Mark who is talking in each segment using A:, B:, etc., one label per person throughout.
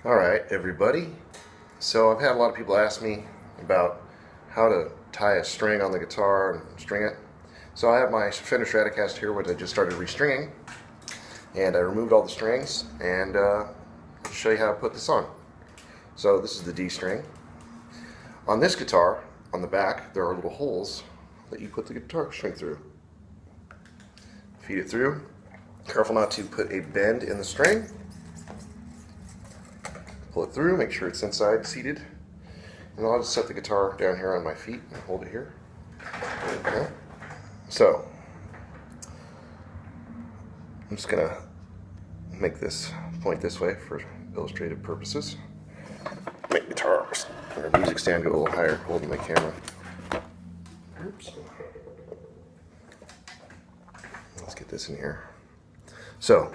A: Alright, everybody. So I've had a lot of people ask me about how to tie a string on the guitar and string it. So I have my Fender Stratocaster here, which I just started restringing, and I removed all the strings, and I'll show you how to put this on. So this is the D string. On this guitar, on the back, there are little holes that you put the guitar string through. Feed it through. Careful not to put a bend in the string. Pull it through, make sure it's inside seated. And I'll just set the guitar down here on my feet and hold it here. Okay. So, I'm just going to make this point this way for illustrative purposes. Make the guitar or music stand go a little higher, holding my camera. Oops. Let's get this in here. So,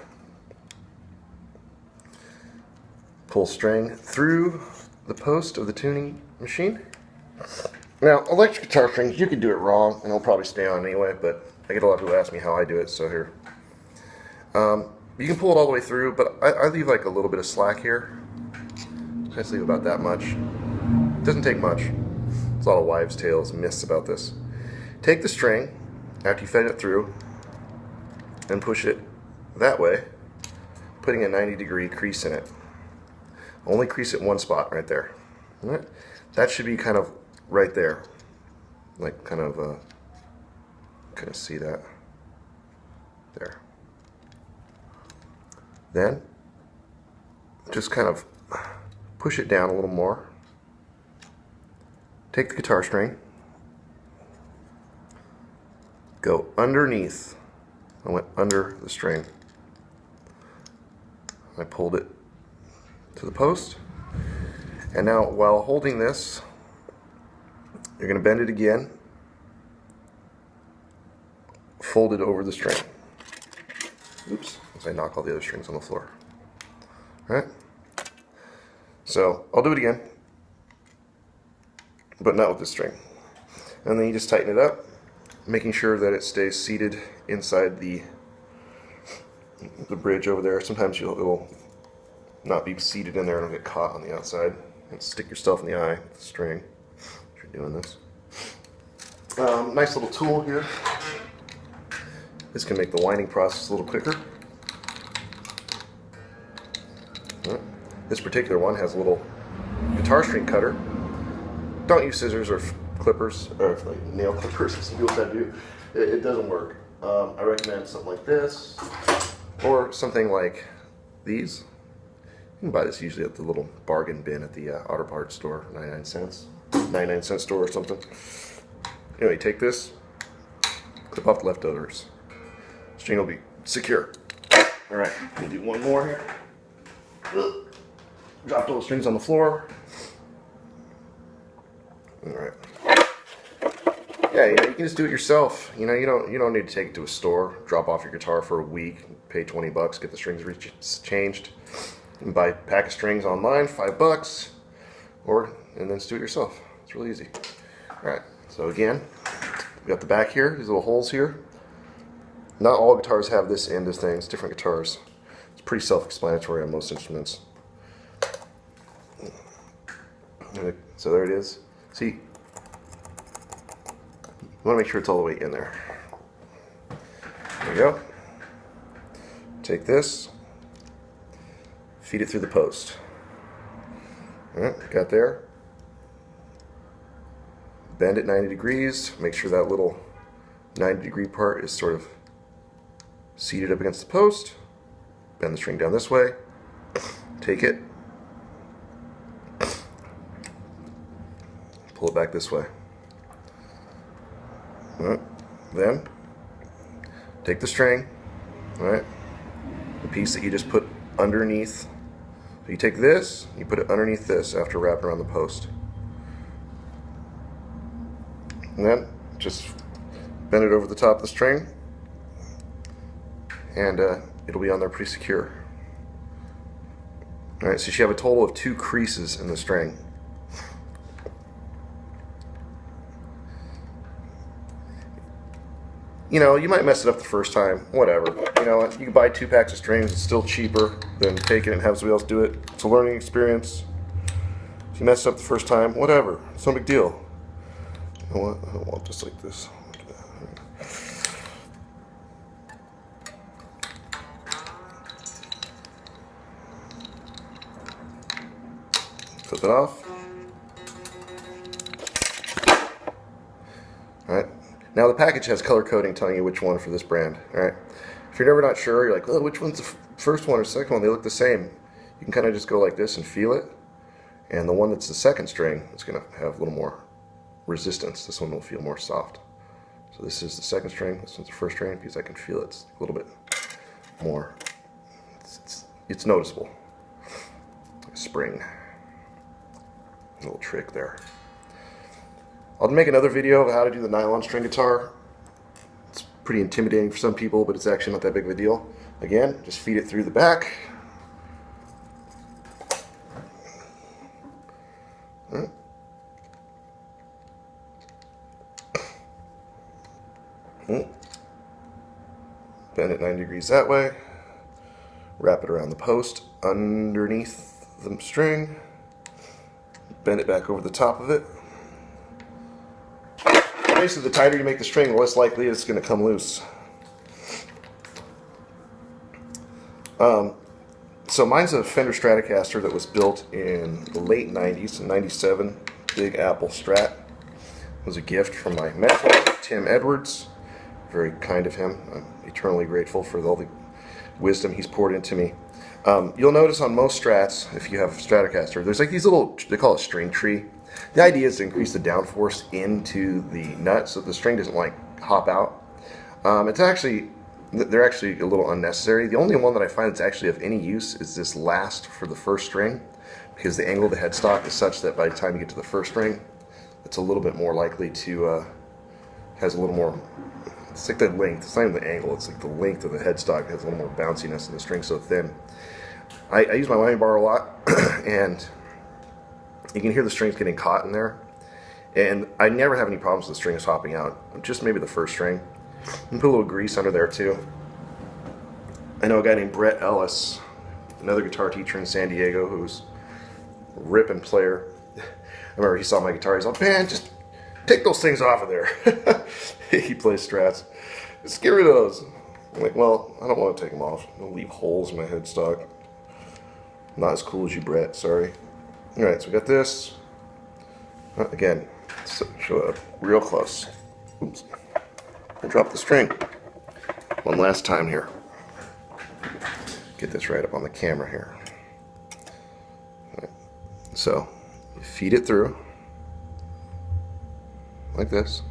A: pull string through the post of the tuning machine. Now, electric guitar strings, you can do it wrong, and it'll probably stay on anyway, but I get a lot of people ask me how I do it, so here. You can pull it all the way through, but I leave like a little bit of slack here. I just leave about that much. It doesn't take much. There's a lot of wives' tales, myths about this. Take the string, after you fed it through, and push it that way, putting a 90-degree crease in it. Only crease it one spot right there. All right? That should be kind of right there. Like kind of see that? There. Then just kind of push it down a little more. Take the guitar string. Go underneath. I went under the string. I pulled it to the post, and now while holding this, you're going to bend it again, fold it over the string. Oops, as I knock all the other strings on the floor. Alright, so I'll do it again, but not with this string. And then you just tighten it up, making sure that it stays seated inside the bridge over there. Sometimes it'll not be seated in there and it'll get caught on the outside. And stick yourself in the eye with the string if you're doing this. Nice little tool here. This can make the winding process a little quicker. This particular one has a little guitar string cutter. Don't use scissors or clippers, or like nail clippers, some people try to do. It doesn't work. I recommend something like this, or something like these. You can buy this usually at the little bargain bin at the auto parts store, 99 cents. 99-cent store or something. Anyway, take this, clip off the leftovers. String will be secure. Alright, let me do one more here. Dropped all the strings on the floor. Alright. Yeah, you can just do it yourself. You don't need to take it to a store, drop off your guitar for a week, pay 20 bucks, get the strings changed. You can buy a pack of strings online, $5, and then just do it yourself. It's really easy. Alright, so again, we got the back here, these little holes here. Not all guitars have this end of things, different guitars. It's pretty self-explanatory on most instruments. So there it is. See, you want to make sure it's all the way in there. There you go. Take this, feed it through the post. Alright, got there. Bend it 90 degrees. Make sure that little 90-degree part is sort of seated up against the post. Bend the string down this way. Take it. Pull it back this way. Alright. Then take the string, alright, the piece that you just put underneath. So you take this, you put it underneath this after wrapping around the post. And then just bend it over the top of the string, and it'll be on there pretty secure. Alright, so you have a total of 2 creases in the string. you know, you might mess it up the first time, whatever. You know, you can buy 2 packs of strings, it's still cheaper than taking it and have somebody else do it. It's a learning experience. If you mess it up the first time, whatever, it's no big deal. You know what, I don't want this like this. Flip it off. Alright, now the package has color coding telling you which one for this brand. Alright, if you're never not sure, you're like, well, which one's the first one or second one? They look the same. You can kind of just go like this and feel it. And the one that's the second string is going to have a little more resistance. This one will feel more soft. So this is the second string, this one's the first string, because I can feel it's a little bit more, it's noticeable. Spring. A little trick there. I'll make another video of how to do the nylon string guitar. It's pretty intimidating for some people, but it's actually not that big of a deal. Again, just feed it through the back. Right. Bend it 90 degrees that way. Wrap it around the post underneath the string. Bend it back over the top of it. Basically, the tighter you make the string, the less likely it's going to come loose. So mine's a Fender Stratocaster that was built in the late 90s, 97, Big Apple Strat. It was a gift from my mentor, Tim Edwards. Very kind of him. I'm eternally grateful for all the wisdom he's poured into me. You'll notice on most Strats, if you have a Stratocaster, there's like these little, they call it string tree. The idea is to increase the downforce into the nut so the string doesn't like hop out. They're actually a little unnecessary. The only one that I find that's actually of any use is this last for the first string, because the angle of the headstock is such that by the time you get to the first string, it's a little bit more likely to, has a little more, it's like the length, it's not even the angle, it's like the length of the headstock has a little more bounciness and the string's so thin. I use my whammy bar a lot, and you can hear the strings getting caught in there, and I never have any problems with the strings hopping out, just maybe the first string. And put a little grease under there too. I know a guy named Brett Ellis, another guitar teacher in San Diego, who's a ripping player. I remember he saw my guitar, he's like, man, just take those things off of there. He plays Strats. Just get rid of those. I'm like, well, I don't want to take them off. They'll leave holes in my headstock. Not as cool as you, Brett, sorry. Alright, so we got this. Again, show it up real close. Oops. I dropped the string. One last time here. Get this right up on the camera here. Right. So, you feed it through like this.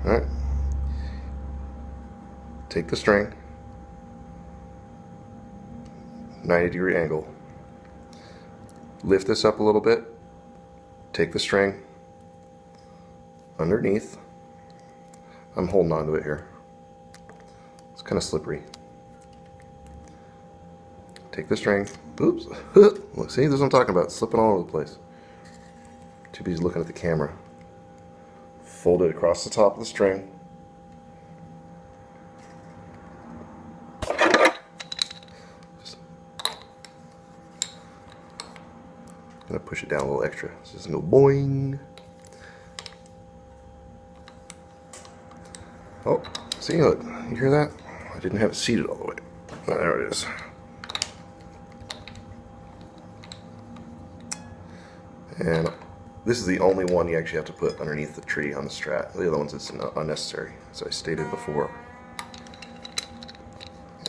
A: Alright. Take the string, 90-degree angle. Lift this up a little bit. Take the string underneath. I'm holding on to it here. It's kind of slippery. Take the string. Oops. Look, see, this is what I'm talking about. It's slipping all over the place. Too busy looking at the camera. Fold it across the top of the string. Just gonna push it down a little extra. So there's no boing. Oh, see, look, you hear that? I didn't have it seated all the way. Oh, there it is. And this is the only one you actually have to put underneath the tree on the Strat. The other ones it's unnecessary, as I stated before.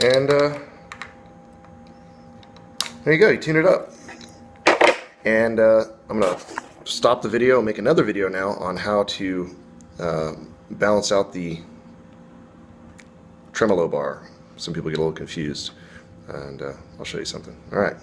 A: And there you go, you tune it up. And I'm going to stop the video and make another video now on how to balance out the tremolo bar. Some people get a little confused, and I'll show you something. Alright.